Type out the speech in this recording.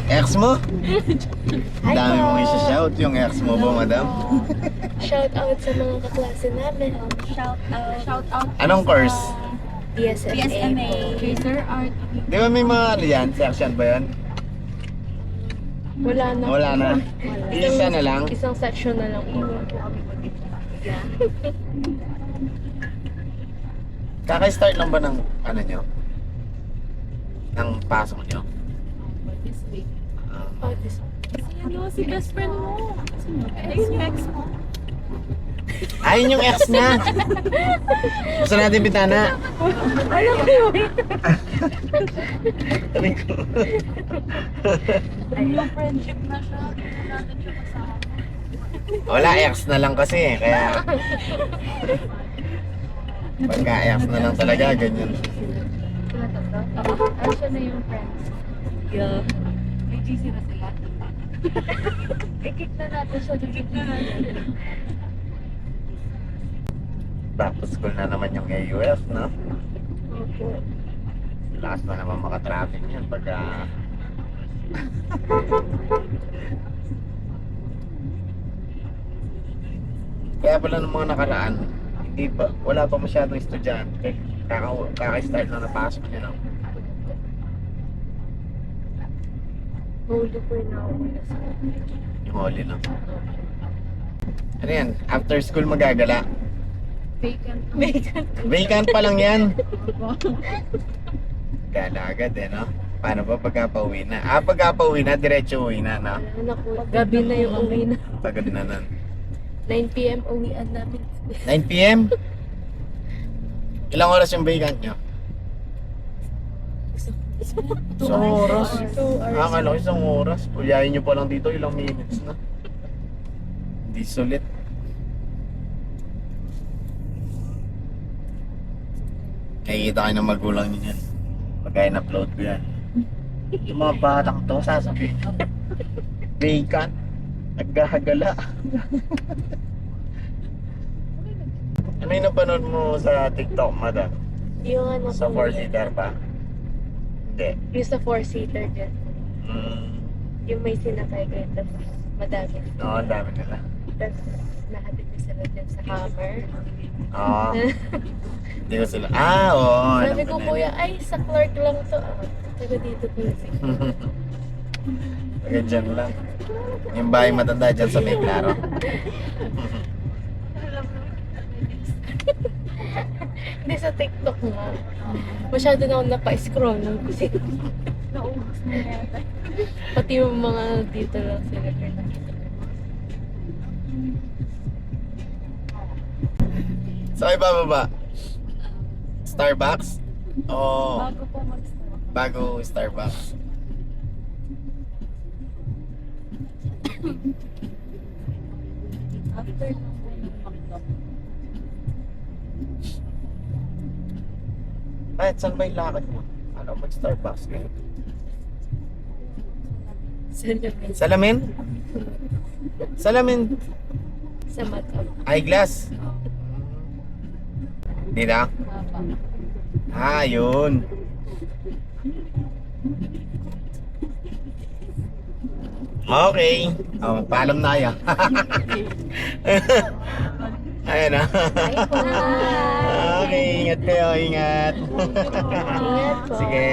Ex mo? Hi Dami po. mong isa-shout yung ex mo ba, madam? Shout out sa mga kaklase namin. Shout out. Anong course? DSMA. PSMA. Laser art. Di ba may mga ano yan? Section ba yan? Wala na. Wala na. Isa na lang. Isang section na lang. Kaka-start lang ba ng ano nyo? Ng pasok nyo? This week. Oh, this Ano, si best friend mo. Ex mo. Ayun yung ex niya. Gusto natin pitana. Alam ko yun. Sabi ko. Yung friendship na siya. Hindi natin siya kasama. Wala, ex na lang kasi eh. Kaya pagka ex na lang talaga, ganyan. Siya na yung friends. Yeah. May GC na sila. I-kick na natin siya. I-kick na natin. Back to school na naman yung AUF, no? Opo. Lakas na naman makatraffic yan pagka... Kaya pala ng mga nakaraan, hindi pa, wala pa masyadong estudyante. Kaka-start na napasok nyo, no? Huli po na ako. Yung huli, no? Ano yan? After school magagala? Vacant. Vacant pa lang yan. Gala agad eh, no? Paano ba pagka pauwi na? Pagka pauwi na, diretso uwi na, no? Wala na po. Gabi na yung uwi na. Tagad na nun. 9 p.m. uwian namin. 9 p.m. Ilang oras yung vacant nyo? Isang oras. 2 hours. Akala ko isang oras. Puyayin nyo pa lang dito, ilang minutes na. Hindi sulit. Nakikita kayo ng magulang nyo yan. Pagka in-upload ko yan. Yung mga batang to, sasabihin nyo. Vacant. Naggahagala. Ano yung napanood mo sa TikTok, madam? Yung ano Sa po, 4-seater pa? Hindi. yung sa 4-seater dyan. Mm. Yung may sinakay kayo, tapos madami. Oo, ang dami nila. Tapos nahatid ko sila dyan sa hammer. Oo. Hindi ko sila. Oo. Sabi ko, kuya, ay, sa Clark lang to. Taga dito po si Taga dyan lang. Yung bahay matanda dyan sa May Claro. Hindi sa TikTok nga. Masyado na ako napa-scroll no? Kasi Naubos mo yata. pati yung mga dito lang sila na nakita ko. Sa so, ibababa? Starbucks? Oo. Bago po mag-start. Bago Starbucks. After nung McDo. Ay, saan ba yung lakad mo? Ano mag-Starbucks ngayon? Salamin. Salamin? Salamin? Sa mata. Eyeglass? Dito? Yun. Okay. Paalam na yan. Ayan na. Bye po. Okay, ingat kayo, ingat. Ingat po. Sige.